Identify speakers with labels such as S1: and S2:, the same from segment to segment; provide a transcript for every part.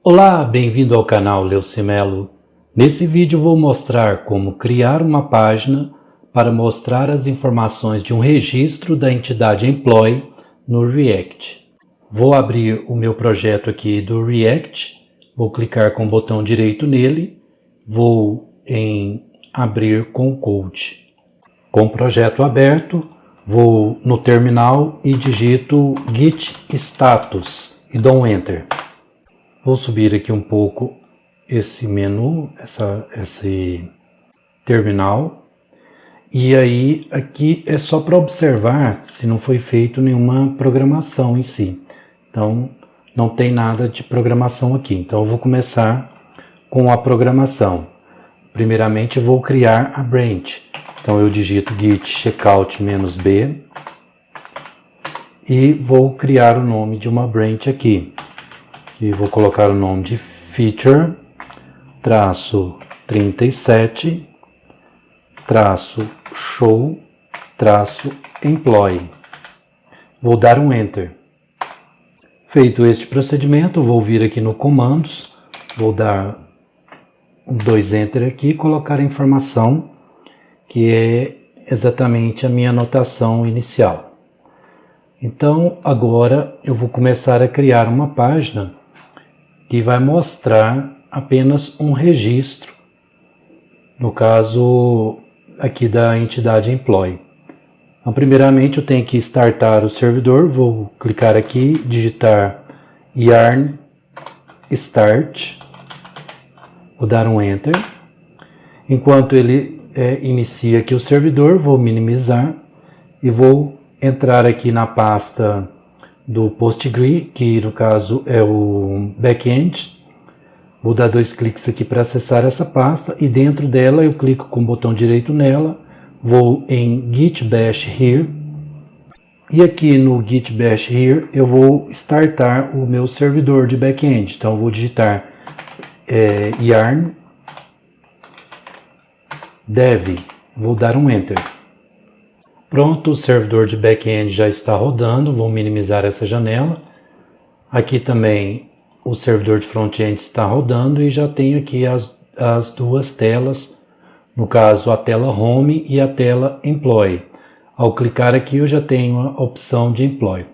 S1: Olá, bem-vindo ao canal Leucimelo. Nesse vídeo vou mostrar como criar uma página para mostrar as informações de um registro da entidade Employee no React. Vou abrir o meu projeto aqui do React, vou clicar com o botão direito nele, vou em abrir com Code. Com o projeto aberto, vou no terminal e digito git status e dou um Enter. Vou subir aqui um pouco esse menu, esse terminal. E aí aqui é só para observar se não foi feito nenhuma programação em si. Então não tem nada de programação aqui. Então eu vou começar com a programação. Primeiramente eu vou criar a branch. Então eu digito git checkout-b e vou criar o nome de uma branch aqui. E vou colocar o nome de feature, traço 37, traço show, traço employee. Vou dar um Enter. Feito este procedimento, vou vir aqui no comandos, vou dar 2 Enter aqui e colocar a informação que é exatamente a minha anotação inicial. Então, agora eu vou começar a criar uma página que vai mostrar apenas um registro, no caso aqui da entidade Employee. Então, primeiramente eu tenho que startar o servidor, vou clicar aqui, digitar yarn start, vou dar um Enter. Enquanto ele inicia aqui o servidor, vou minimizar e vou entrar aqui na pasta do Postgre, que no caso é o backend. Vou dar 2 cliques aqui para acessar essa pasta e dentro dela eu clico com o botão direito nela, vou em git bash here e aqui no git bash here eu vou startar o meu servidor de backend. Então eu vou digitar yarn dev, vou dar um Enter. Pronto, o servidor de back-end já está rodando, vou minimizar essa janela. Aqui também o servidor de front-end está rodando e já tenho aqui as duas telas, no caso a tela Home e a tela Employee. Ao clicar aqui eu já tenho a opção de Employee.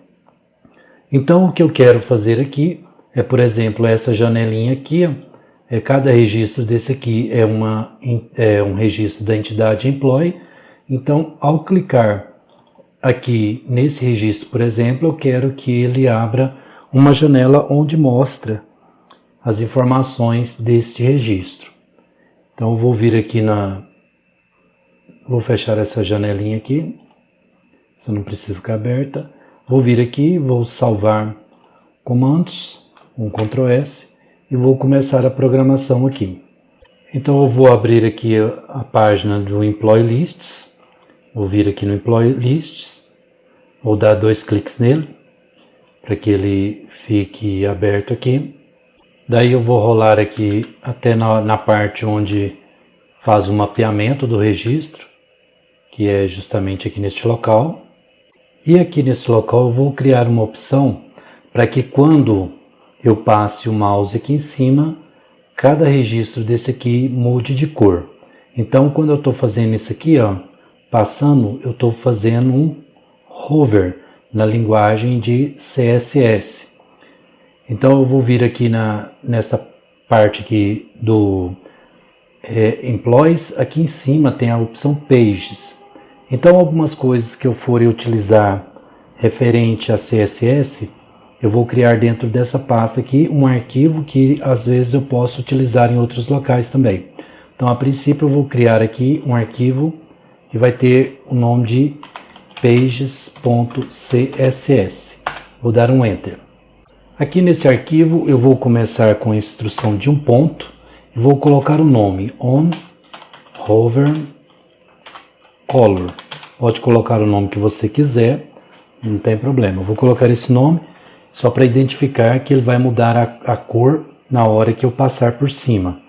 S1: Então o que eu quero fazer aqui é, por exemplo, essa janelinha aqui, cada registro desse aqui é um registro da entidade Employee. Então, ao clicar aqui nesse registro, por exemplo, eu quero que ele abra uma janela onde mostra as informações deste registro. Então, eu vou vir aqui vou fechar essa janelinha aqui, essa não precisa ficar aberta. Vou vir aqui, vou salvar comandos, um Ctrl S, e vou começar a programação aqui. Então, eu vou abrir aqui a página do Employee Lists. Vou vir aqui no Employee Lists, vou dar 2 cliques nele, para que ele fique aberto aqui. Daí eu vou rolar aqui até na parte onde faz o mapeamento do registro, que é justamente aqui neste local. E aqui nesse local eu vou criar uma opção para que quando eu passe o mouse aqui em cima, cada registro desse aqui mude de cor. Então quando eu estou fazendo isso aqui, passando, eu estou fazendo um hover na linguagem de CSS. Então eu vou vir aqui nessa parte aqui do Employees, aqui em cima tem a opção Pages. Então algumas coisas que eu for utilizar referente a CSS, eu vou criar dentro dessa pasta aqui um arquivo que às vezes eu posso utilizar em outros locais também. Então a princípio eu vou criar aqui um arquivo que vai ter o nome de pages.css. Vou dar um Enter. Aqui nesse arquivo eu vou começar com a instrução de um ponto e vou colocar o nome on hover color. Pode colocar o nome que você quiser, não tem problema. Eu vou colocar esse nome só para identificar que ele vai mudar a cor na hora que eu passar por cima.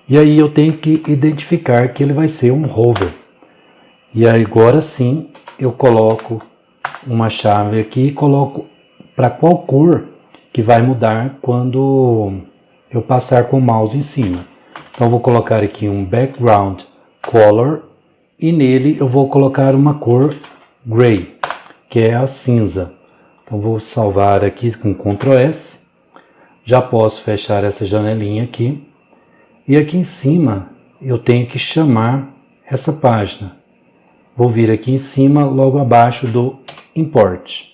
S1: E aí eu tenho que identificar que ele vai ser um hover. E aí, agora sim eu coloco uma chave aqui e coloco para qual cor que vai mudar quando eu passar com o mouse em cima. Então eu vou colocar aqui um background color e nele eu vou colocar uma cor gray, que é a cinza. Então vou salvar aqui com Ctrl S. Já posso fechar essa janelinha aqui. E aqui em cima eu tenho que chamar essa página. Vou vir aqui em cima, logo abaixo do Import.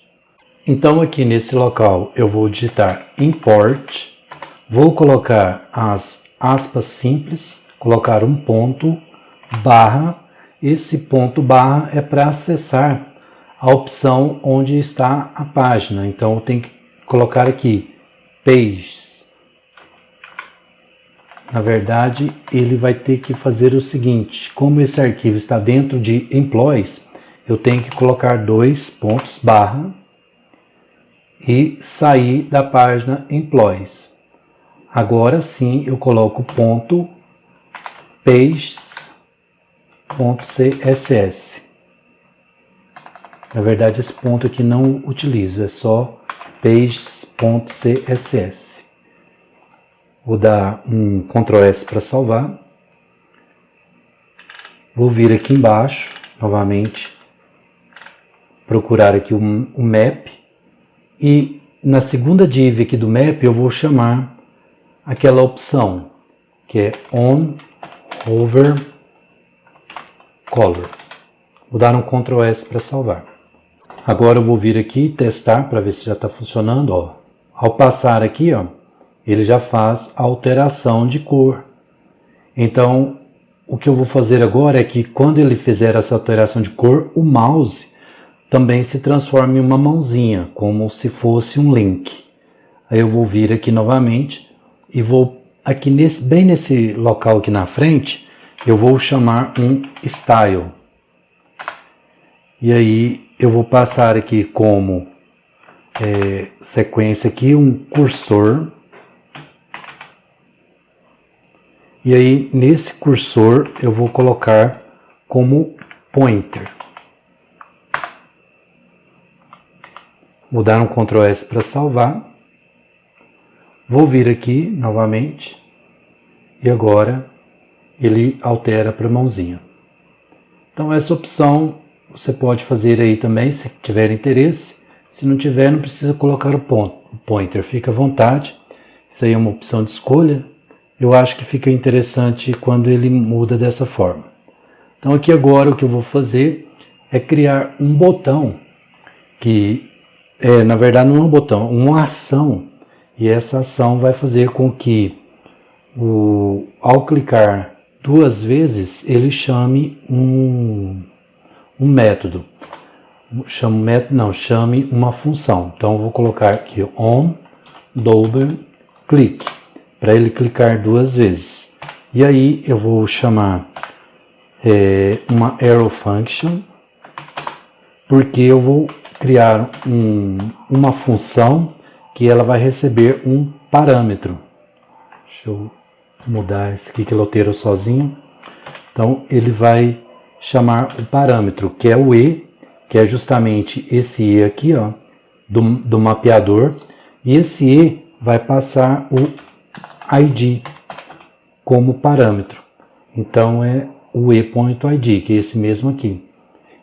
S1: Então aqui nesse local eu vou digitar Import. Vou colocar as aspas simples, colocar um ponto, barra. Esse ponto barra é para acessar a opção onde está a página. Então eu tenho que colocar aqui Pages. Na verdade, ele vai ter que fazer o seguinte: como esse arquivo está dentro de Employees, eu tenho que colocar 2 pontos barra e sair da página Employees. Agora sim eu coloco ponto pages.css. Na verdade esse ponto aqui não utilizo, é só pages.css. Vou dar um Ctrl S para salvar. Vou vir aqui embaixo, novamente, procurar aqui um map. E na segunda div aqui do map eu vou chamar aquela opção, que é On Over Color. Vou dar um Ctrl S para salvar. Agora eu vou vir aqui e testar para ver se já está funcionando. Ó. Ao passar aqui, ó, ele já faz a alteração de cor. Então, o que eu vou fazer agora é que quando ele fizer essa alteração de cor, o mouse também se transforma em uma mãozinha, como se fosse um link. Aí eu vou vir aqui novamente e vou aqui bem nesse local aqui na frente, eu vou chamar um style. E aí eu vou passar aqui como sequência aqui um cursor. E aí, nesse cursor, eu vou colocar como pointer. Vou dar um Ctrl S para salvar. Vou vir aqui novamente. E agora, ele altera para mãozinha. Então, essa opção você pode fazer aí também, se tiver interesse. Se não tiver, não precisa colocar o pointer. Fica à vontade. Isso aí é uma opção de escolha. Eu acho que fica interessante quando ele muda dessa forma. Então aqui agora o que eu vou fazer é criar um botão que, na verdade não é um botão, uma ação. E essa ação vai fazer com que, ao clicar 2 vezes, ele chame um método. Chame uma função. Então eu vou colocar aqui on double click, para ele clicar 2 vezes. E aí eu vou chamar uma arrow function, porque eu vou criar uma função que ela vai receber um parâmetro. Deixa eu mudar esse aqui que ele alterou sozinho. Então ele vai chamar o parâmetro, que é o E, que é justamente esse E aqui, ó, do mapeador. E esse E vai passar o ID como parâmetro. Então é o e.id, que é esse mesmo aqui.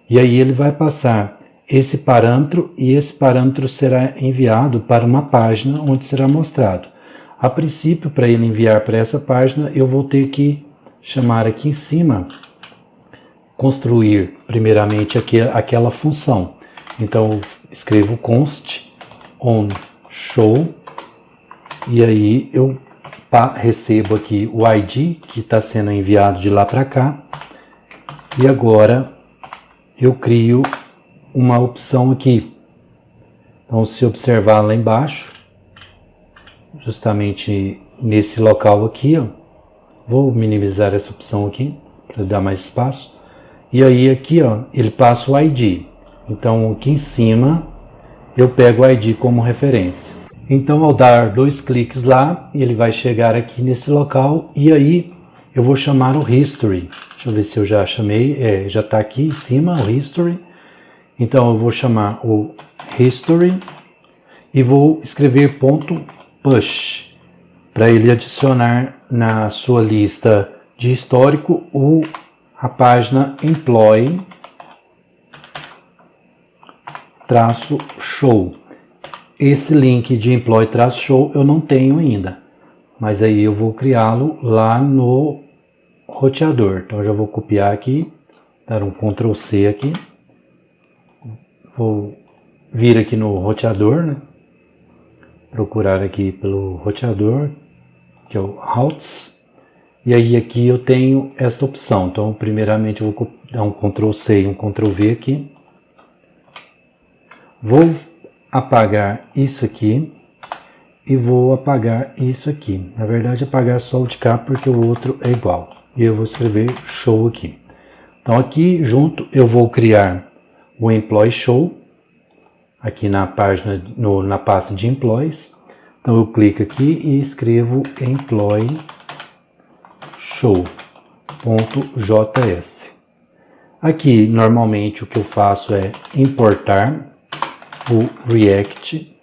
S1: E aí ele vai passar esse parâmetro e esse parâmetro será enviado para uma página onde será mostrado. A princípio, para ele enviar para essa página, eu vou ter que chamar aqui em cima, construir primeiramente aquela função. Então eu escrevo const on show e aí eu recebo aqui o ID que está sendo enviado de lá para cá. E agora eu crio uma opção aqui. Então, se observar lá embaixo, justamente nesse local aqui, ó, vou minimizar essa opção aqui para dar mais espaço. E aí aqui, ó, ele passa o ID. Então aqui em cima eu pego o ID como referência. Então, ao dar 2 cliques lá, ele vai chegar aqui nesse local e aí eu vou chamar o history. Deixa eu ver se eu já chamei. Já está aqui em cima o history. Então, eu vou chamar o history e vou escrever ponto .push. para ele adicionar na sua lista de histórico a página employee-show. Esse link de employee-show eu não tenho ainda, mas aí eu vou criá-lo lá no roteador. Então eu já vou copiar aqui, dar um Ctrl C aqui, vou vir aqui no roteador, né? Procurar aqui pelo roteador, que é o Routes, e aí aqui eu tenho esta opção. Então primeiramente eu vou dar um Ctrl C e um Ctrl V aqui, vou apagar isso aqui e vou apagar isso aqui. Na verdade apagar só o de cá porque o outro é igual, e eu vou escrever show aqui. Então aqui junto eu vou criar o employee show aqui na página, na pasta de employees. Então eu clico aqui e escrevo employee show.js. Aqui normalmente o que eu faço é importar o React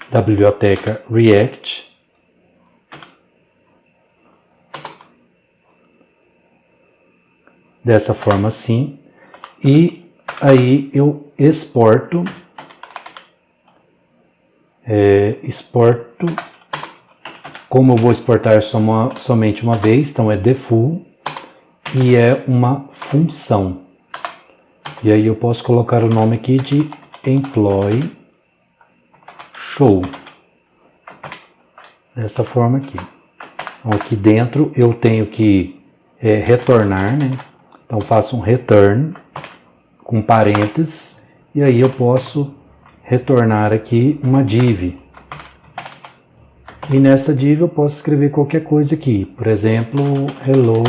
S1: da biblioteca React, dessa forma assim, e aí eu exporto como eu vou exportar somente uma vez, então é default e é uma função. E aí eu posso colocar o nome aqui de employee show, dessa forma aqui. Então aqui dentro eu tenho que retornar, né? Então faço um return com parênteses, e aí eu posso retornar aqui uma div. E nessa div eu posso escrever qualquer coisa aqui, por exemplo, hello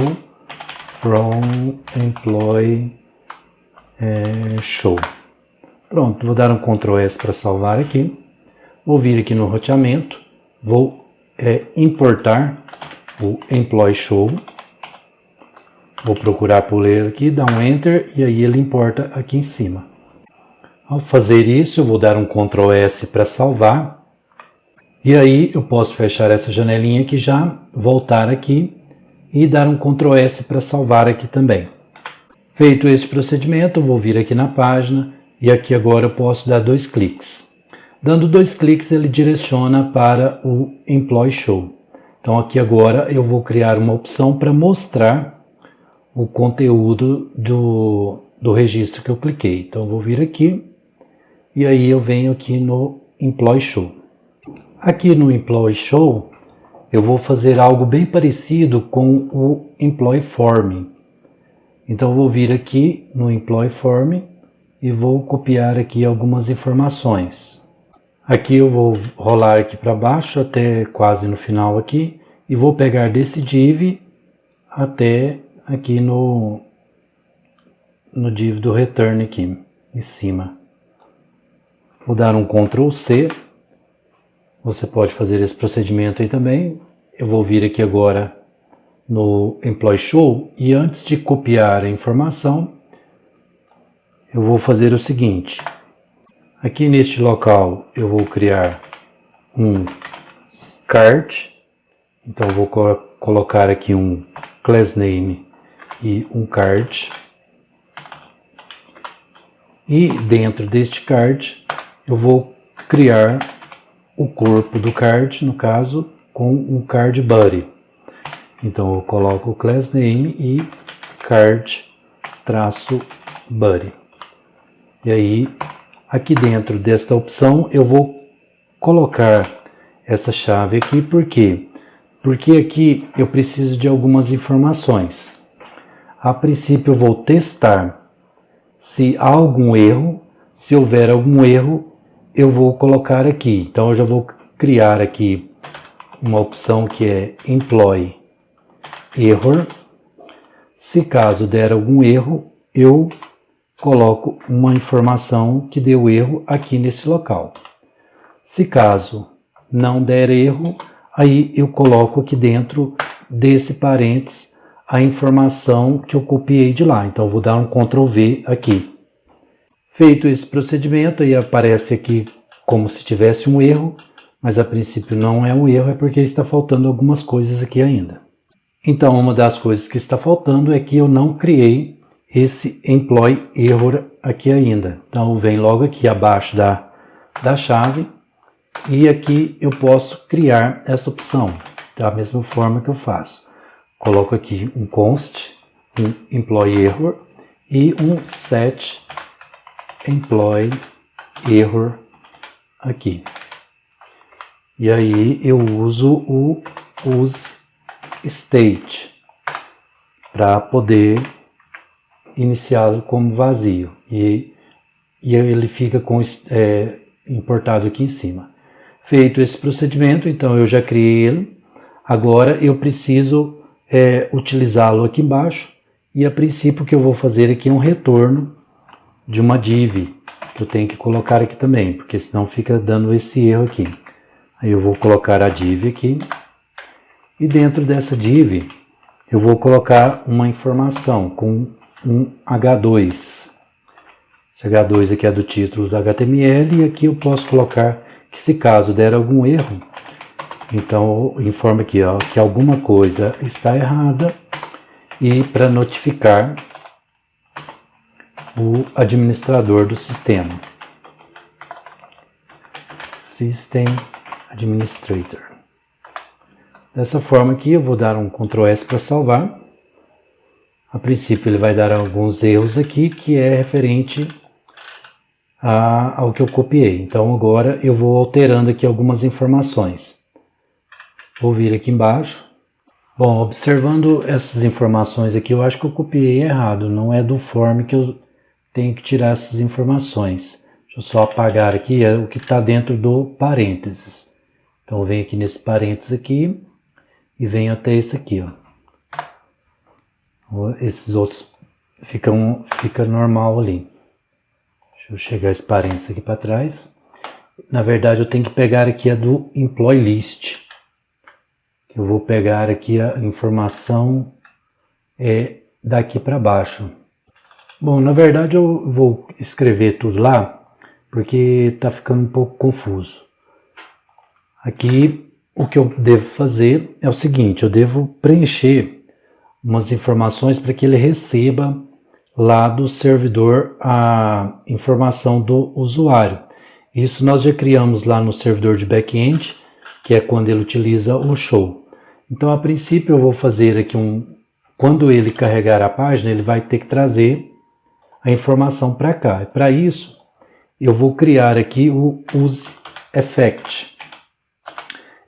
S1: from employee show. Pronto, vou dar um Ctrl S para salvar aqui. Vou vir aqui no roteamento, vou importar o employee show. Vou procurar por ele aqui, dar um Enter e aí ele importa aqui em cima. Ao fazer isso, eu vou dar um Ctrl S para salvar. E aí eu posso fechar essa janelinha aqui já, voltar aqui e dar um Ctrl S para salvar aqui também. Feito esse procedimento, eu vou vir aqui na página e aqui agora eu posso dar 2 cliques. Dando 2 cliques, ele direciona para o Employee Show. Então aqui agora eu vou criar uma opção para mostrar o conteúdo do registro que eu cliquei. Então eu vou vir aqui e aí eu venho aqui no Employee Show. Aqui no Employee Show eu vou fazer algo bem parecido com o Employee Form. Então eu vou vir aqui no Employee Form e vou copiar aqui algumas informações. Aqui eu vou rolar aqui para baixo até quase no final aqui e vou pegar desse div até aqui no div do return aqui em cima. Vou dar um Ctrl C. Você pode fazer esse procedimento aí também. Eu vou vir aqui agora no Employee Show e antes de copiar a informação, eu vou fazer o seguinte. Aqui neste local eu vou criar um card. Então eu vou colocar aqui um class name e um card. E dentro deste card eu vou criar o corpo do card, no caso, com um card body. Então eu coloco o class name e card -body. E aí, aqui dentro desta opção, eu vou colocar essa chave aqui, por quê? Porque aqui eu preciso de algumas informações. A princípio eu vou testar se há algum erro. Se houver algum erro, eu vou colocar aqui. Então eu já vou criar aqui uma opção que é Employee Error. Se caso der algum erro, eu coloco uma informação que deu erro aqui nesse local. Se caso não der erro, aí eu coloco aqui dentro desse parênteses a informação que eu copiei de lá. Então eu vou dar um Ctrl V aqui. Feito esse procedimento, aí aparece aqui como se tivesse um erro. mas a princípio não é um erro, é porque está faltando algumas coisas aqui ainda. Então, uma das coisas que está faltando é que eu não criei esse employee error aqui ainda. Então, vem logo aqui abaixo da chave e aqui eu posso criar essa opção da mesma forma que eu faço. Coloco aqui um const, um employee error e um set employee error aqui. E aí eu uso o useState para poder iniciá-lo como vazio. E ele fica importado aqui em cima. Feito esse procedimento, então eu já criei ele. Agora eu preciso utilizá-lo aqui embaixo. E a princípio o que eu vou fazer aqui é um retorno de uma div, que eu tenho que colocar aqui também, porque senão fica dando esse erro aqui. Aí eu vou colocar a div aqui. E dentro dessa div eu vou colocar uma informação com um H2. Esse H2 aqui é do título do HTML e aqui eu posso colocar que se caso der algum erro, então informa aqui que alguma coisa está errada e para notificar o administrador do sistema. System Administrator. Dessa forma aqui eu vou dar um Ctrl S para salvar. A princípio ele vai dar alguns erros aqui que é referente ao que eu copiei. Então agora eu vou alterando aqui algumas informações. Vou vir aqui embaixo. Bom, observando essas informações aqui, eu acho que eu copiei errado. Não é do form que eu tenho que tirar essas informações. Deixa eu só apagar aqui o que está dentro do parênteses. Então eu venho aqui nesse parênteses aqui e venho até esse aqui, ó. Esses outros fica normal ali. Deixa eu chegar esse parênteses aqui para trás. Na verdade eu tenho que pegar aqui a do employee list. Eu vou pegar aqui a informação daqui para baixo. Bom, na verdade eu vou escrever tudo lá, porque está ficando um pouco confuso. Aqui o que eu devo fazer é o seguinte, eu devo preencher umas informações para que ele receba lá do servidor a informação do usuário. Isso nós já criamos lá no servidor de back-end, que é quando ele utiliza o show. Então, a princípio, eu vou fazer aqui quando ele carregar a página, ele vai ter que trazer a informação para cá. Para isso, eu vou criar aqui o useEffect.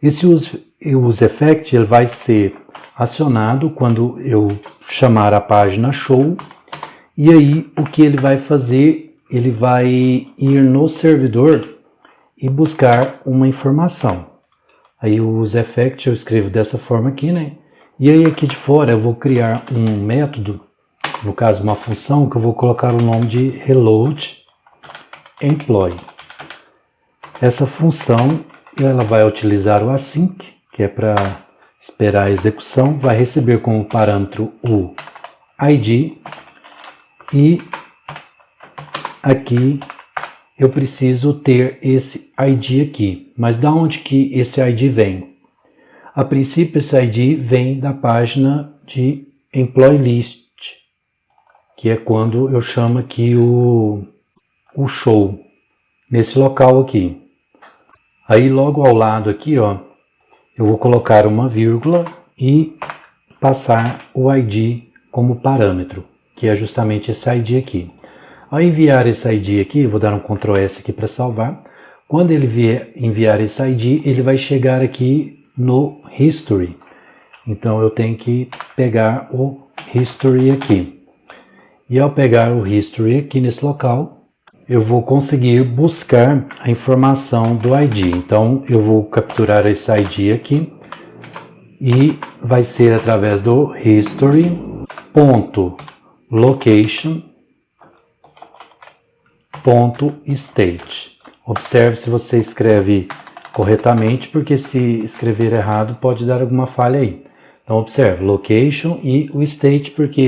S1: Esse useEffect ele vai ser acionado quando eu chamar a página show, e aí o que ele vai fazer, ele vai ir no servidor e buscar uma informação. Aí o useEffect eu escrevo dessa forma aqui, né? E aí aqui de fora eu vou criar um método, no caso uma função, que eu vou colocar o nome de reloadEmployee. Essa função ela vai utilizar o async, que é para esperar a execução, vai receber como parâmetro o ID e aqui eu preciso ter esse ID aqui. Mas da onde que esse ID vem? A princípio esse ID vem da página de employee list, que é quando eu chamo aqui o show, nesse local aqui. Aí logo ao lado aqui, ó, eu vou colocar uma vírgula e passar o ID como parâmetro, que é justamente esse ID aqui. Ao enviar esse ID aqui, vou dar um Ctrl S aqui para salvar. Quando ele enviar esse ID, ele vai chegar aqui no History. Então eu tenho que pegar o History aqui. E ao pegar o History aqui nesse local, eu vou conseguir buscar a informação do ID. Então eu vou capturar esse ID aqui e vai ser através do history.location.state. Observe se você escreve corretamente, porque se escrever errado pode dar alguma falha aí. Então observe location e o state, porque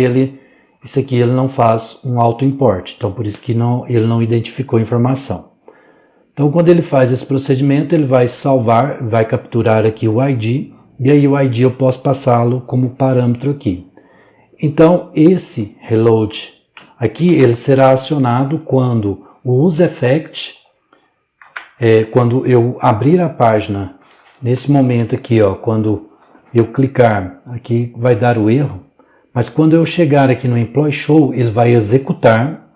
S1: isso aqui ele não faz um auto-import, então por isso que ele não identificou a informação. Então, quando ele faz esse procedimento, ele vai salvar, vai capturar aqui o ID, e aí o ID eu posso passá-lo como parâmetro aqui. Então, esse reload aqui, ele será acionado quando o useEffect, quando eu abrir a página, nesse momento aqui, ó, quando eu clicar, aqui vai dar o erro, mas quando eu chegar aqui no Employee Show, ele vai executar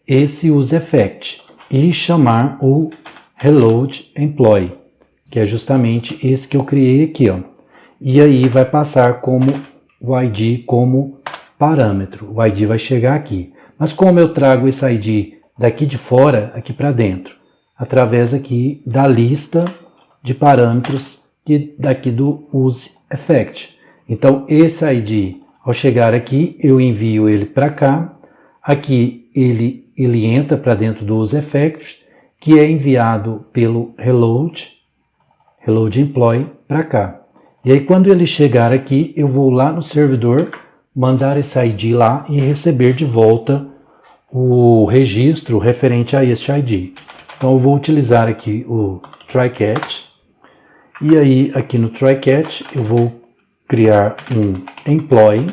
S1: esse useEffect e chamar o Reload Employee, que é justamente esse que eu criei aqui, ó. E aí vai passar como o ID como parâmetro. O ID vai chegar aqui. Mas como eu trago esse ID daqui de fora, aqui para dentro, através aqui da lista de parâmetros daqui do useEffect. Então esse ID, ao chegar aqui, eu envio ele para cá. Aqui ele entra para dentro do useEffect, que é enviado pelo Reload Employee para cá. E aí quando ele chegar aqui, eu vou lá no servidor, mandar esse ID lá e receber de volta o registro referente a este ID. Então eu vou utilizar aqui o try-catch, e aí aqui no try-catch eu vou criar um employee.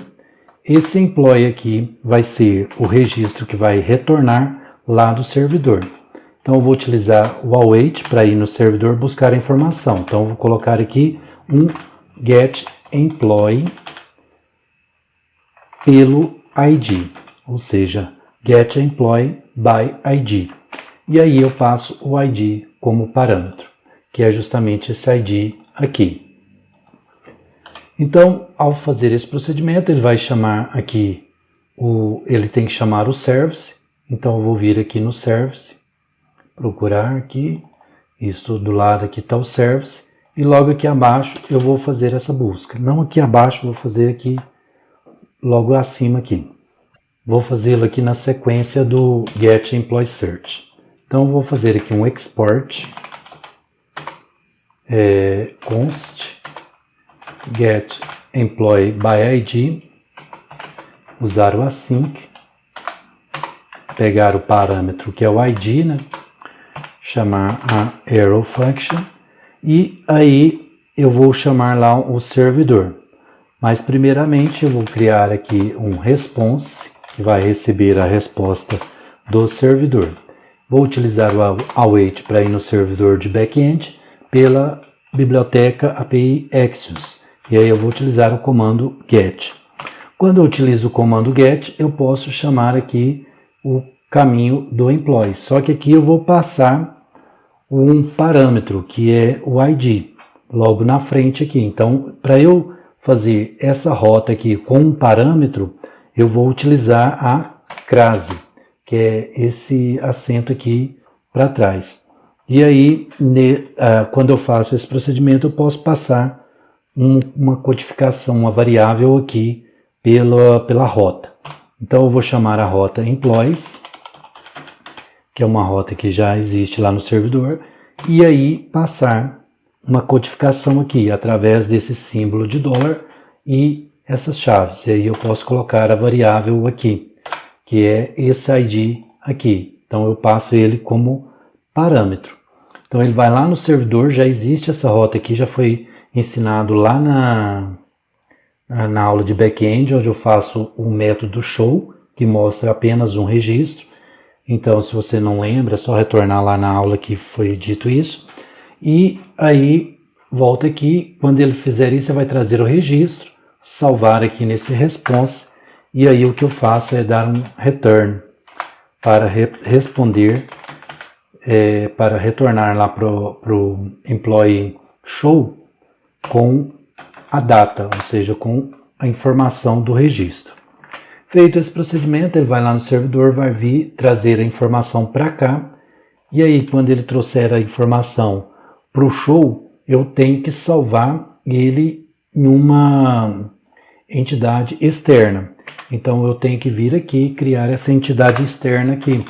S1: Esse employee aqui vai ser o registro que vai retornar lá do servidor. Então eu vou utilizar o await para ir no servidor buscar a informação. Então eu vou colocar aqui um get employee pelo ID, ou seja, get employee by ID. E aí eu passo o ID como parâmetro, que é justamente esse ID aqui. Então, ao fazer esse procedimento, ele vai chamar aqui, ele tem que chamar o service. Então eu vou vir aqui no service, procurar aqui, isso do lado aqui está o service, e logo aqui abaixo eu vou fazer essa busca. Não aqui abaixo, vou fazer aqui, logo acima aqui. Vou fazê-lo aqui na sequência do get employee search. Então eu vou fazer aqui um export, const get employee by ID, usar o async, pegar o parâmetro que é o ID, né? Chamar a arrow function, e aí eu vou chamar lá o servidor. Mas primeiramente eu vou criar aqui um response, que vai receber a resposta do servidor. Vou utilizar o await para ir no servidor de back-end pela biblioteca API Axios. E aí eu vou utilizar o comando get. Quando eu utilizo o comando get, eu posso chamar aqui o caminho do employee. Só que aqui eu vou passar um parâmetro, que é o ID, logo na frente aqui. Então, para eu fazer essa rota aqui com um parâmetro, eu vou utilizar a crase, que é esse acento aqui para trás. E aí, quando eu faço esse procedimento, eu posso passar uma codificação, uma variável aqui pela rota. Então eu vou chamar a rota employees, que é uma rota que já existe lá no servidor, e aí passar uma codificação aqui através desse símbolo de dólar e essas chaves. E aí eu posso colocar a variável aqui, que é esse ID aqui. Então eu passo ele como parâmetro. Então ele vai lá no servidor, já existe essa rota aqui, já foi ensinado lá na aula de back-end, onde eu faço o método show, que mostra apenas um registro. Então, se você não lembra, é só retornar lá na aula que foi dito isso. E aí, volta aqui, quando ele fizer isso, você vai trazer o registro, salvar aqui nesse response, e aí o que eu faço é dar um return para responder, para retornar lá para o employee show com a data, ou seja, com a informação do registro. Feito esse procedimento, ele vai lá no servidor, vai vir trazer a informação para cá, e aí quando ele trouxer a informação para o show, eu tenho que salvar ele em uma entidade externa. Então eu tenho que vir aqui e criar essa entidade externa aqui.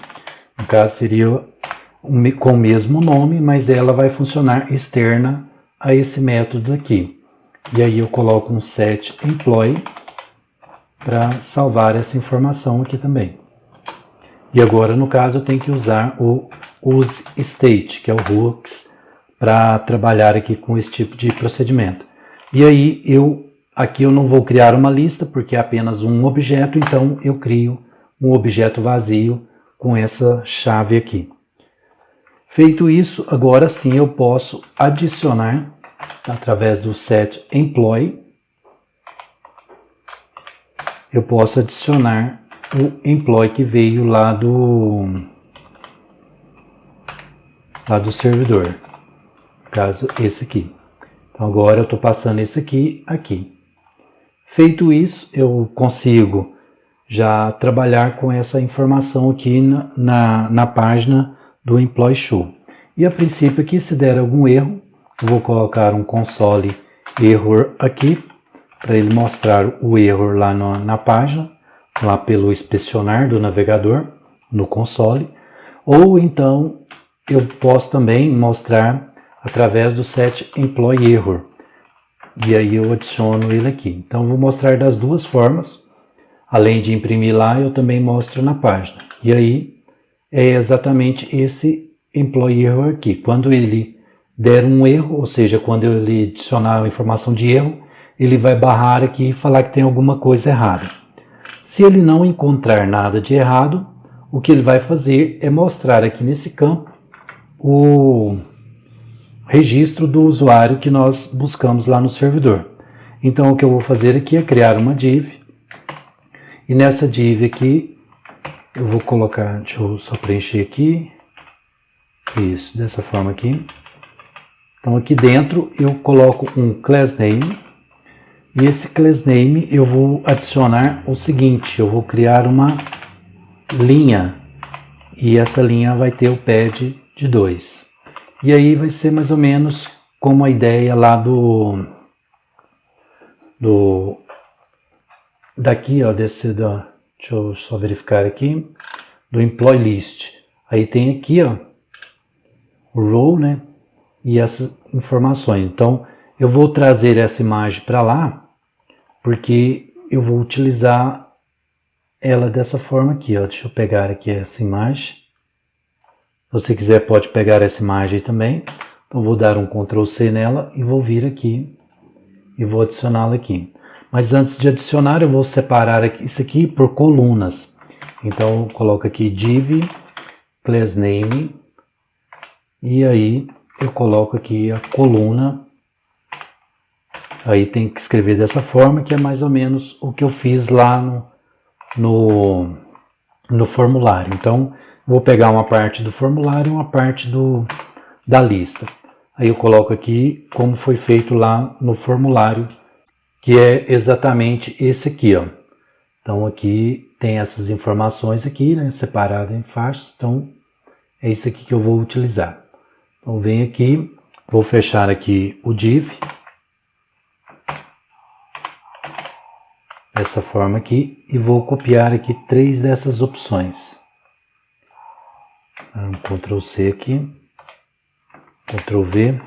S1: No caso seria com o mesmo nome, mas ela vai funcionar externa a esse método aqui. E aí eu coloco um set employee para salvar essa informação aqui também. E agora, no caso, eu tenho que usar o use state, que é o hooks, para trabalhar aqui com esse tipo de procedimento. E aí aqui eu não vou criar uma lista porque é apenas um objeto, então eu crio um objeto vazio com essa chave aqui. Feito isso, agora sim eu posso adicionar através do set employee. Eu posso adicionar o employee que veio lá do servidor, no caso esse aqui. Então agora eu estou passando esse aqui. Feito isso, eu consigo já trabalhar com essa informação aqui na página do Employee Show. E a princípio aqui, se der algum erro, eu vou colocar um console error aqui, para ele mostrar o erro lá na página, lá pelo inspecionar do navegador, no console. Ou então, eu posso também mostrar através do set employee error. E aí eu adiciono ele aqui. Então, eu vou mostrar das duas formas. Além de imprimir lá, eu também mostro na página. E aí, é exatamente esse employee error aqui. Quando ele der um erro, ou seja, quando ele adicionar a informação de erro, ele vai barrar aqui e falar que tem alguma coisa errada. Se ele não encontrar nada de errado, o que ele vai fazer é mostrar aqui nesse campo o registro do usuário que nós buscamos lá no servidor. Então o que eu vou fazer aqui é criar uma div. E nessa div aqui, eu vou colocar, deixa eu só preencher aqui. Isso, dessa forma aqui. Então aqui dentro eu coloco um class name. E esse class name eu vou adicionar o seguinte, eu vou criar uma linha. E essa linha vai ter o pad de 2. E aí vai ser mais ou menos como a ideia lá daqui, ó, deixa eu só verificar aqui, do employee list. Aí tem aqui, ó, o row, né, e essas informações. Então, eu vou trazer essa imagem para lá, porque eu vou utilizar ela dessa forma aqui, ó. Deixa eu pegar aqui essa imagem. Se você quiser, pode pegar essa imagem também. Então, vou dar um Ctrl C nela e vou vir aqui e vou adicioná-la aqui. Mas antes de adicionar, eu vou separar isso aqui por colunas. Então, eu coloco aqui div, class name, e aí eu coloco aqui a coluna. Aí tem que escrever dessa forma, que é mais ou menos o que eu fiz lá no formulário. Então, vou pegar uma parte do formulário e uma parte da lista. Aí eu coloco aqui como foi feito lá no formulário, que é exatamente esse aqui, ó. Então aqui tem essas informações aqui, né, separadas em faixas. Então é isso aqui que eu vou utilizar. Então venho aqui, vou fechar aqui o div. Dessa forma aqui, e vou copiar aqui 3 dessas opções. Ctrl C aqui, Ctrl V,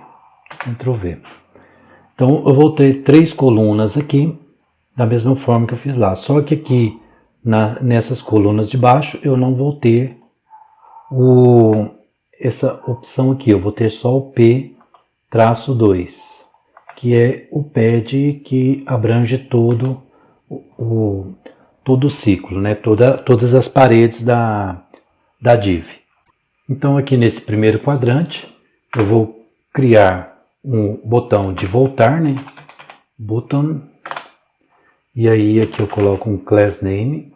S1: Ctrl V. Então eu vou ter 3 colunas aqui, da mesma forma que eu fiz lá. Só que aqui, nessas colunas de baixo, eu não vou ter essa opção aqui. Eu vou ter só o P-2, que é o pad que abrange todo o ciclo, né? Todas as paredes da div. Então aqui nesse primeiro quadrante eu vou criar um botão de voltar, né? Button. E aí aqui eu coloco um class name.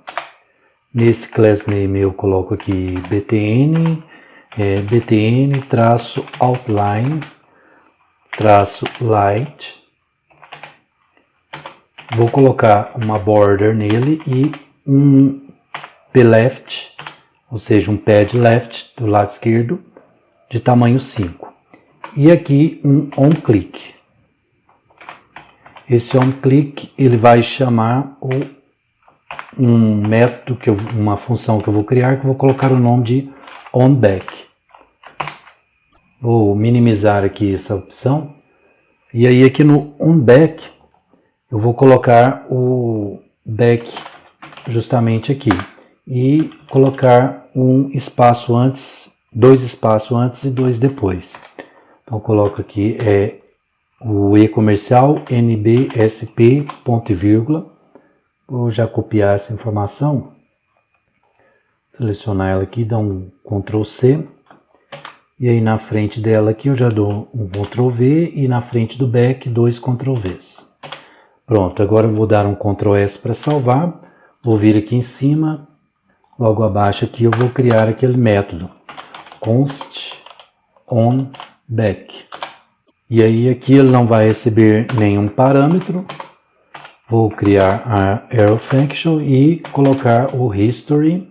S1: Nesse class name eu coloco aqui btn, btn-outline, -light. Vou colocar uma border nele e um pleft, ou seja, um pad left do lado esquerdo de tamanho 5. E aqui um onClick. Esse onClick ele vai chamar um método, uma função que eu vou criar, que eu vou colocar o nome de onBack. Vou minimizar aqui essa opção. E aí aqui no onBack eu vou colocar o back justamente aqui e colocar um espaço antes dois espaços antes e dois depois. Então coloco aqui o e-comercial nbsp, ponto e vírgula. Vou já copiar essa informação, selecionar ela aqui, dar um Ctrl C. E aí na frente dela aqui eu já dou um Ctrl V e na frente do back 2 Ctrl Vs. Pronto, agora eu vou dar um Ctrl S para salvar. Vou vir aqui em cima, logo abaixo aqui eu vou criar aquele método const on back. E aí aqui ele não vai receber nenhum parâmetro. Vou criar a arrow function e colocar o history.goBack.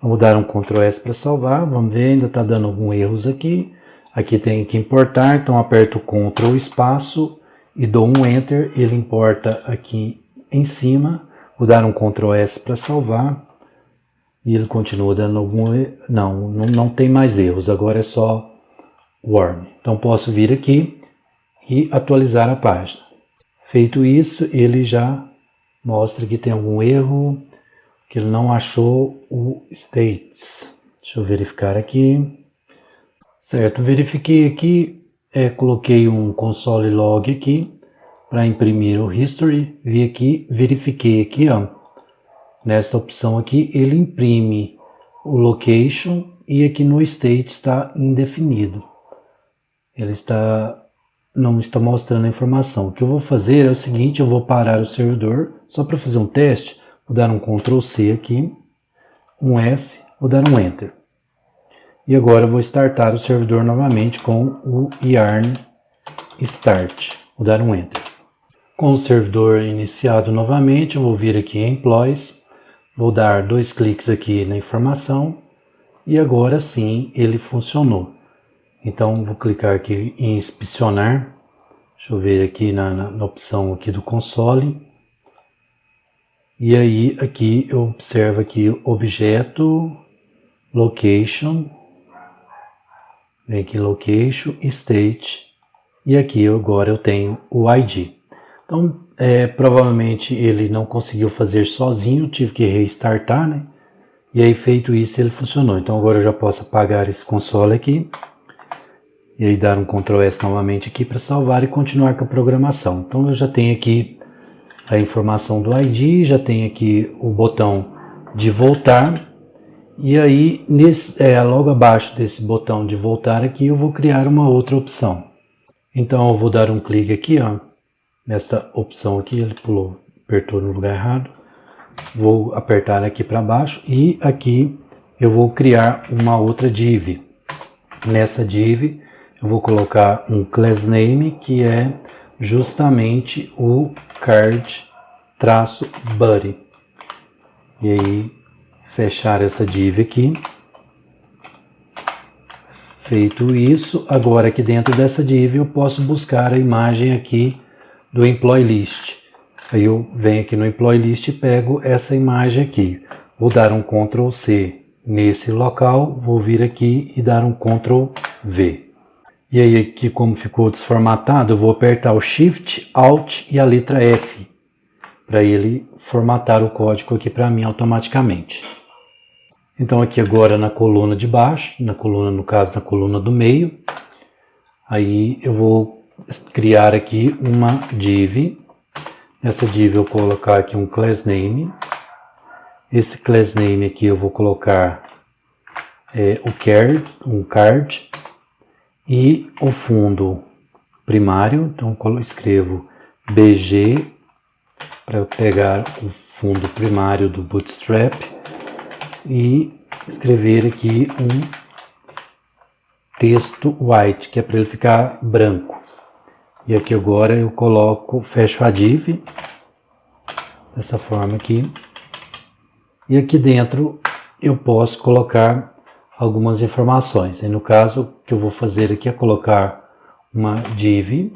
S1: Vamos dar um Ctrl S para salvar. Vamos ver, ainda está dando alguns erros aqui. Aqui tem que importar, então aperto o Ctrl espaço e dou um Enter. Ele importa aqui em cima. Vou dar um Ctrl S para salvar. E ele continua dando algum erro. Não tem mais erros, agora é só warm. Então posso vir aqui e atualizar a página. Feito isso, ele já mostra que tem algum erro, que ele não achou o states. Deixa eu verificar aqui. Certo, verifiquei aqui, coloquei um console log aqui para imprimir o history. Vi aqui, verifiquei aqui, ó, nessa opção aqui, ele imprime o location e aqui no state está indefinido. Ele não está mostrando a informação. O que eu vou fazer é o seguinte, eu vou parar o servidor, só para fazer um teste, vou dar um Ctrl C aqui, um S, vou dar um Enter. E agora eu vou startar o servidor novamente com o yarn start, vou dar um Enter. Com o servidor iniciado novamente, eu vou vir aqui em Employees, vou dar 2 cliques aqui na informação e agora sim ele funcionou. Então vou clicar aqui em inspecionar, deixa eu ver aqui na opção aqui do console, e aí aqui eu observo aqui objeto, location, vem aqui location, state, e aqui agora eu tenho o ID. Então provavelmente ele não conseguiu fazer sozinho, tive que restartar, né? E aí feito isso ele funcionou. Então agora eu já posso apagar esse console aqui. E aí dar um Ctrl S novamente aqui para salvar e continuar com a programação. Então eu já tenho aqui a informação do ID, já tenho aqui o botão de voltar. E aí logo abaixo desse botão de voltar aqui eu vou criar uma outra opção. Então eu vou dar um clique aqui, ó, nessa opção aqui, ele apertou no lugar errado. Vou apertar aqui para baixo e aqui eu vou criar uma outra div. Nessa div eu vou colocar um class name que é justamente o card-body. E aí fechar essa div aqui. Feito isso, agora aqui dentro dessa div eu posso buscar a imagem aqui do employee list. Aí eu venho aqui no employee list e pego essa imagem aqui. Vou dar um Ctrl C nesse local, vou vir aqui e dar um Ctrl V. E aí aqui como ficou desformatado, eu vou apertar o Shift, Alt e a letra F para ele formatar o código aqui para mim automaticamente. Então aqui agora na coluna de baixo, no caso na coluna do meio, aí eu vou criar aqui uma div. Nessa div eu vou colocar aqui um class name. Esse class name aqui eu vou colocar um card. E o fundo primário, então eu escrevo BG para eu pegar o fundo primário do Bootstrap e escrever aqui um texto white, que é para ele ficar branco. E aqui agora eu fecho a div, dessa forma aqui, e aqui dentro eu posso colocar algumas informações. E no caso, o que eu vou fazer aqui é colocar uma div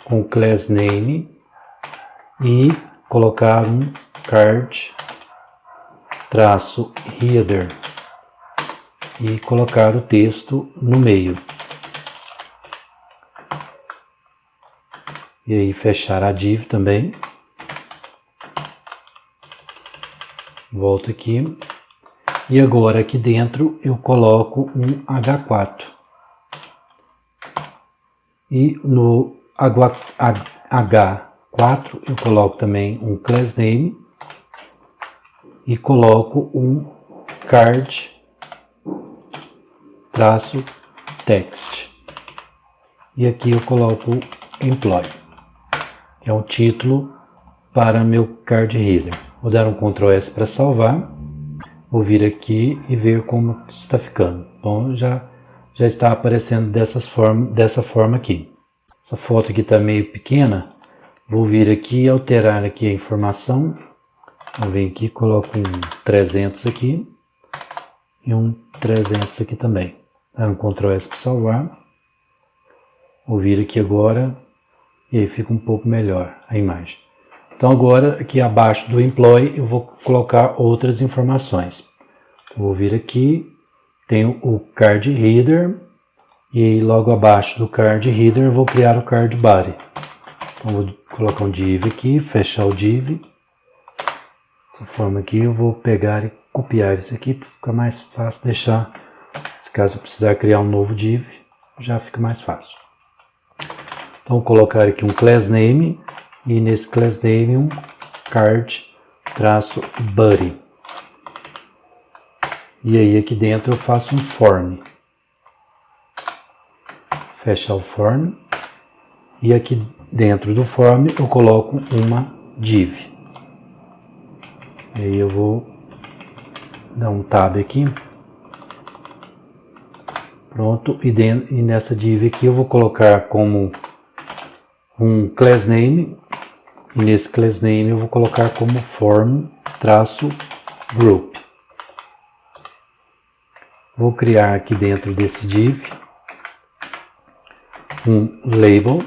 S1: com class name e colocar um card-header e colocar o texto no meio. E aí fechar a div também. Volto aqui. E agora aqui dentro eu coloco um H4. E no H4 eu coloco também um class name e coloco um card traço text. E aqui eu coloco employee, que é um título para meu card reader. Vou dar um Ctrl S para salvar. Vou vir aqui e ver como está ficando. Bom, já está aparecendo dessa forma aqui. Essa foto aqui está meio pequena. Vou vir aqui e alterar aqui a informação. Vou vir aqui, coloco um 300 aqui e um 300 aqui também. Dar um Ctrl S para salvar. Vou vir aqui agora e aí fica um pouco melhor a imagem. Então agora aqui abaixo do employee eu vou colocar outras informações. Vou vir aqui, tenho o card reader e aí logo abaixo do card reader eu vou criar o card body. Então vou colocar um div aqui, fechar o div. Dessa forma aqui eu vou pegar e copiar isso aqui para ficar mais fácil deixar. Se caso eu precisar criar um novo div, já fica mais fácil. Então vou colocar aqui um class name e nesse class name um card traço body. E aí aqui dentro eu faço um form. Fechar o form. E aqui dentro do form eu coloco uma div. E aí eu vou dar um tab aqui. Pronto. E nessa div aqui eu vou colocar como um class name. E nesse class name eu vou colocar como form traço group. Vou criar aqui dentro desse div um label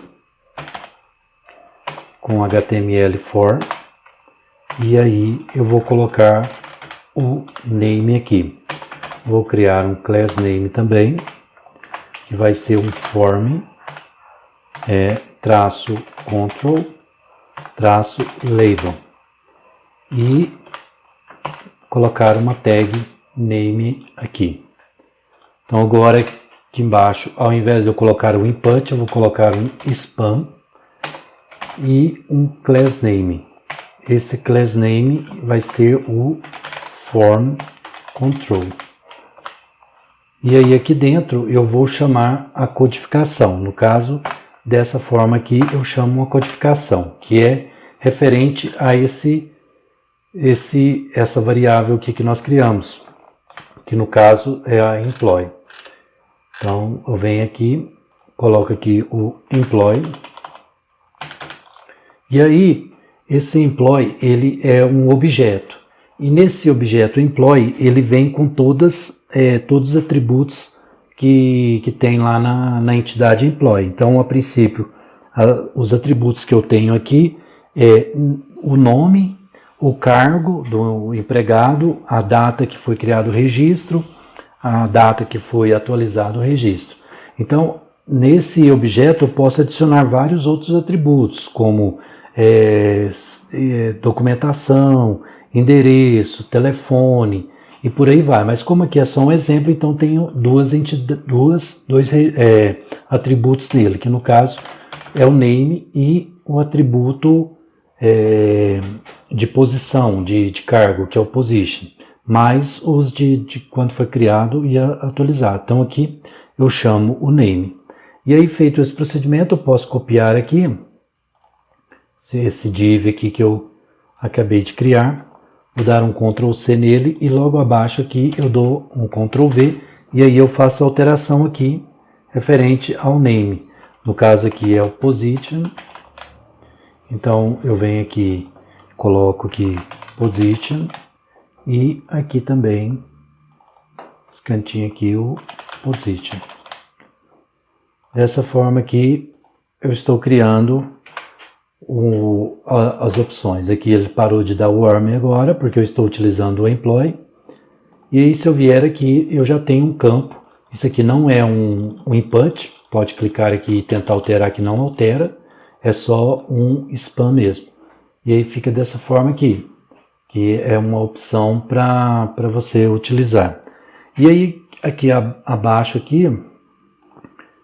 S1: com HTML4 e aí eu vou colocar o name aqui. Vou criar um class name também, que vai ser um form traço control traço label e colocar uma tag name aqui. Então agora aqui embaixo, ao invés de eu colocar o input, eu vou colocar um spam e um class name. Esse class name vai ser o form control. E aí aqui dentro eu vou chamar a codificação. No caso, dessa forma aqui eu chamo uma codificação, que é referente a essa variável aqui que nós criamos, que no caso é a employee. Então eu venho aqui, coloco aqui o employee. E aí esse employee ele é um objeto. E nesse objeto employee ele vem com todos os atributos que tem lá na entidade employee. Então a princípio os atributos que eu tenho aqui é o nome, o cargo do empregado, a data que foi criado o registro, a data que foi atualizado o registro. Então, nesse objeto eu posso adicionar vários outros atributos, como documentação, endereço, telefone e por aí vai. Mas como aqui é só um exemplo, então tenho dois atributos nele, que no caso é o name e o atributo de posição, de cargo, que é o position, mais os de quando foi criado e atualizado. Então aqui eu chamo o name. E aí, feito esse procedimento, eu posso copiar aqui esse div aqui que eu acabei de criar, vou dar um Ctrl C nele e logo abaixo aqui eu dou um Ctrl V e aí eu faço a alteração aqui referente ao name. No caso aqui é o position. Então eu venho aqui, coloco aqui position e aqui também, esse cantinho aqui, o position. Dessa forma aqui eu estou criando as opções. Aqui ele parou de dar o warm agora, porque eu estou utilizando o employee. E aí se eu vier aqui, eu já tenho um campo. Isso aqui não é um input, pode clicar aqui e tentar alterar que não altera. É só um spam mesmo. E aí fica dessa forma aqui, que é uma opção para você utilizar. E aí, aqui abaixo aqui, eu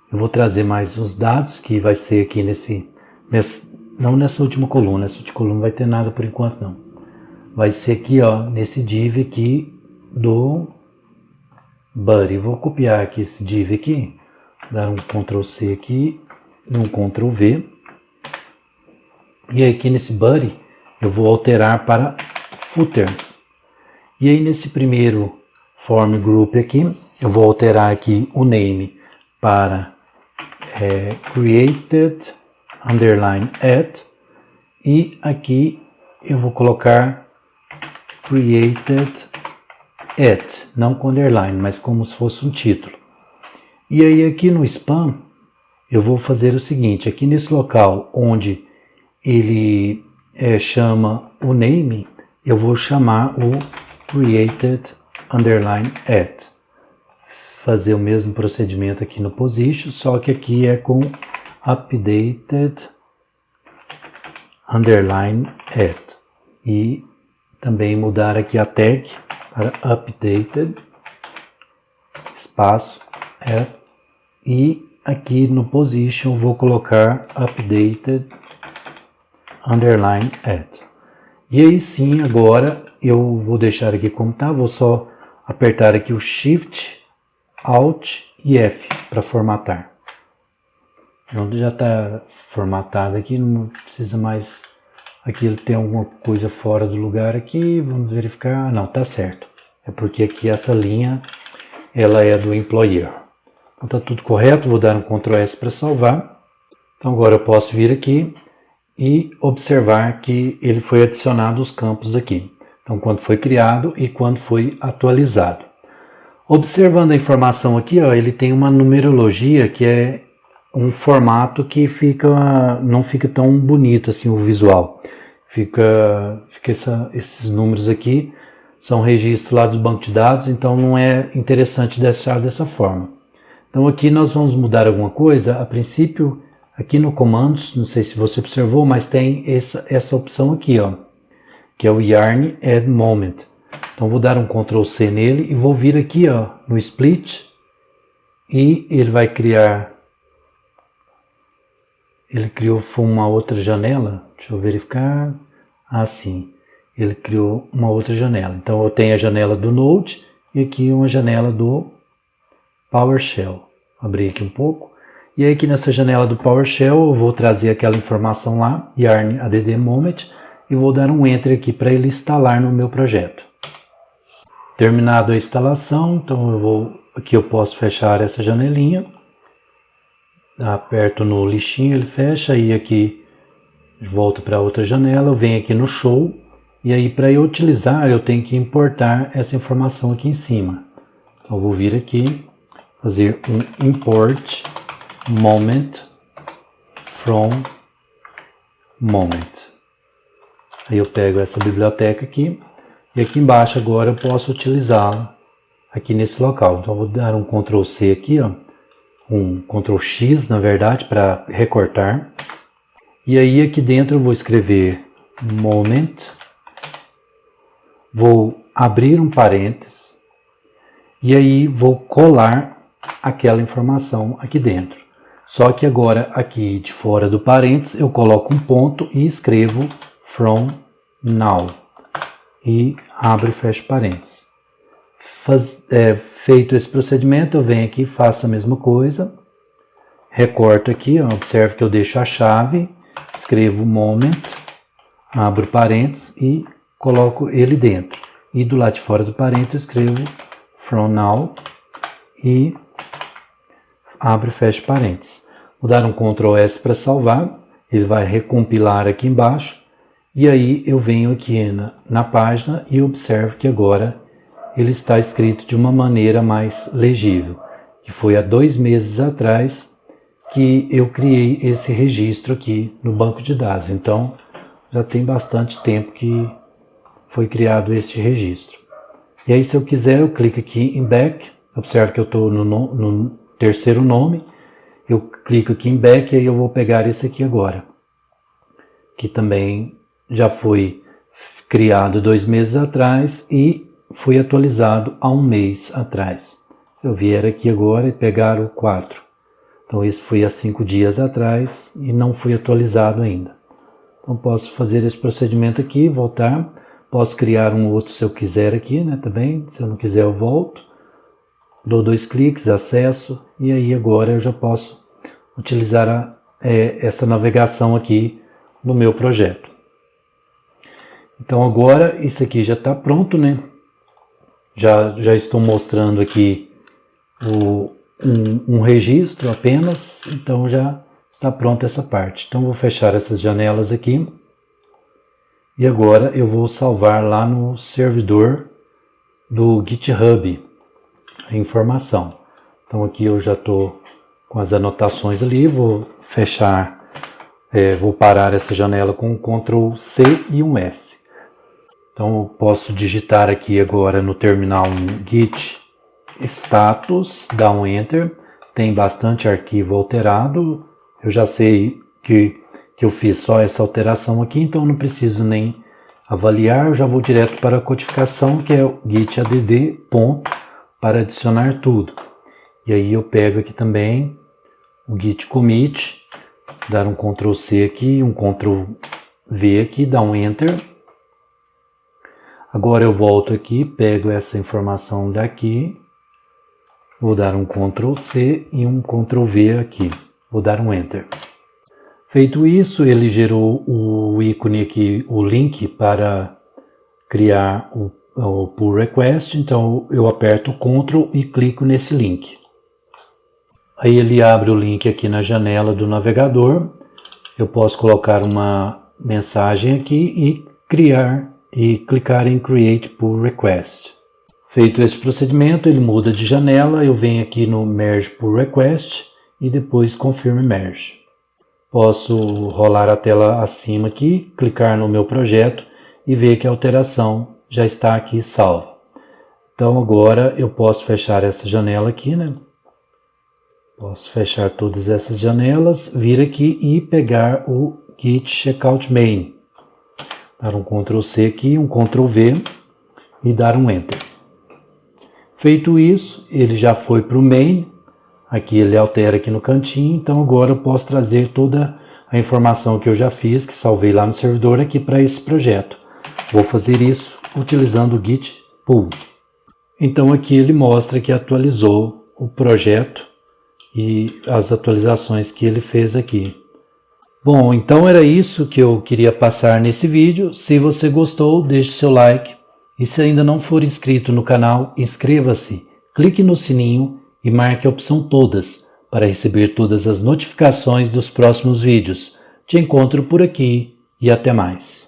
S1: vou trazer mais uns dados, que vai ser aqui não nessa última coluna, essa última coluna não vai ter nada por enquanto não. Vai ser aqui, ó, nesse div aqui do Buddy. Vou copiar aqui esse div aqui, dar um Ctrl C aqui, um Ctrl V. E aqui nesse Buddy eu vou alterar para Footer. E aí nesse primeiro Form Group aqui, eu vou alterar aqui o name para Created _ e aqui eu vou colocar Created não com underline, mas como se fosse um título. E aí aqui no spam eu vou fazer o seguinte, aqui nesse local onde ele chama o name, eu vou chamar o Created _ fazer o mesmo procedimento aqui no position, só que aqui é com updated _ e também mudar aqui a tag para updated espaço e aqui no position vou colocar updated _ e aí sim, agora eu vou deixar aqui como tá, vou só apertar aqui o Shift, Alt e F para formatar. Então já está formatado aqui, não precisa mais. Aqui ele tem alguma coisa fora do lugar aqui, vamos verificar. Não, tá certo. É porque aqui essa linha ela é do employer. Então tá tudo correto, vou dar um Ctrl S para salvar. Então agora eu posso vir aqui e observar que ele foi adicionado os campos aqui. Então quando foi criado e quando foi atualizado. Observando a informação aqui, ó, ele tem uma numerologia que é um formato que não fica tão bonito assim o visual. Esses números aqui são registros lá do banco de dados, então não é interessante deixar dessa forma. Então aqui nós vamos mudar alguma coisa. A princípio, aqui no comandos, não sei se você observou, mas tem essa opção aqui, ó, que é o Yarn Add Moment. Então vou dar um Ctrl C nele e vou vir aqui, ó, no Split e ele vai criar. Ele criou uma outra janela. Deixa eu verificar. Ah, sim. Ele criou uma outra janela. Então eu tenho a janela do Node e aqui uma janela do PowerShell. Vou abrir aqui um pouco. E aí aqui nessa janela do PowerShell eu vou trazer aquela informação lá, Yarn Add Moment, e vou dar um Enter aqui para ele instalar no meu projeto. Terminado a instalação, então aqui eu posso fechar essa janelinha. Aperto no lixinho, ele fecha, e aqui volto para outra janela, eu venho aqui no Show, e aí para eu utilizar eu tenho que importar essa informação aqui em cima. Então eu vou vir aqui, fazer um Import Moment from Moment. Aí eu pego essa biblioteca aqui, e aqui embaixo agora eu posso utilizá-la aqui nesse local. Então eu vou dar um Ctrl C aqui, ó. Um Ctrl X, na verdade, para recortar. E aí aqui dentro eu vou escrever moment, vou abrir um parênteses e aí vou colar aquela informação aqui dentro. Só que agora aqui de fora do parênteses eu coloco um ponto e escrevo from now e abro e fecho parênteses. Feito esse procedimento, eu venho aqui e faço a mesma coisa, recorto aqui, ó, observe que eu deixo a chave, escrevo moment, abro parênteses e coloco ele dentro. E do lado de fora do parênteses eu escrevo from now e abro e fecho parênteses. Vou dar um Ctrl S para salvar, ele vai recompilar aqui embaixo, e aí eu venho aqui na página e observo que agora ele está escrito de uma maneira mais legível, que foi há 2 meses atrás que eu criei esse registro aqui no banco de dados. Então já tem bastante tempo que foi criado este registro. E aí se eu quiser eu clico aqui em Back, observe que eu estou no terceiro nome, eu clico aqui em Back e aí eu vou pegar esse aqui agora, que também já foi criado 2 meses atrás e foi atualizado há 1 mês atrás. Se eu vier aqui agora e pegar o 4, então esse foi há 5 dias atrás e não foi atualizado ainda. Então posso fazer esse procedimento aqui, voltar, posso criar um outro se eu quiser aqui, né, também, se eu não quiser eu volto, dou 2 cliques, acesso, e aí agora eu já posso utilizar essa navegação aqui no meu projeto. Então agora isso aqui já está pronto, né? Já estou mostrando aqui um registro apenas, então já está pronta essa parte. Então vou fechar essas janelas aqui e agora eu vou salvar lá no servidor do GitHub a informação. Então aqui eu já estou com as anotações ali, vou fechar, vou parar essa janela com um Ctrl C e um S. Então eu posso digitar aqui agora no terminal um git status, dar um enter, tem bastante arquivo alterado, eu já sei que eu fiz só essa alteração aqui, então não preciso nem avaliar, eu já vou direto para a codificação, que é o git add ponto, para adicionar tudo. E aí eu pego aqui também o git commit, dar um Ctrl C aqui, um Ctrl V aqui, dar um enter. Agora eu volto aqui, pego essa informação daqui, vou dar um Ctrl C e um Ctrl V aqui, vou dar um enter. Feito isso, ele gerou o ícone aqui, o link para criar o pull request, então eu aperto Ctrl e clico nesse link. Aí ele abre o link aqui na janela do navegador, eu posso colocar uma mensagem aqui e clicar em Create Pull Request. Feito esse procedimento, ele muda de janela, eu venho aqui no Merge Pull Request e depois Confirm Merge. Posso rolar a tela acima aqui, clicar no meu projeto e ver que a alteração já está aqui salva. Então agora eu posso fechar essa janela aqui, né? Posso fechar todas essas janelas, vir aqui e pegar o Git Checkout Main. Dar um Ctrl C aqui, um Ctrl V e dar um Enter. Feito isso, ele já foi para o main. Aqui ele altera aqui no cantinho, então agora eu posso trazer toda a informação que eu já fiz, que salvei lá no servidor aqui para esse projeto. Vou fazer isso utilizando o Git Pull. Então aqui ele mostra que atualizou o projeto e as atualizações que ele fez aqui. Bom, então era isso que eu queria passar nesse vídeo. Se você gostou, deixe seu like. E se ainda não for inscrito no canal, inscreva-se, clique no sininho e marque a opção todas para receber todas as notificações dos próximos vídeos. Te encontro por aqui e até mais.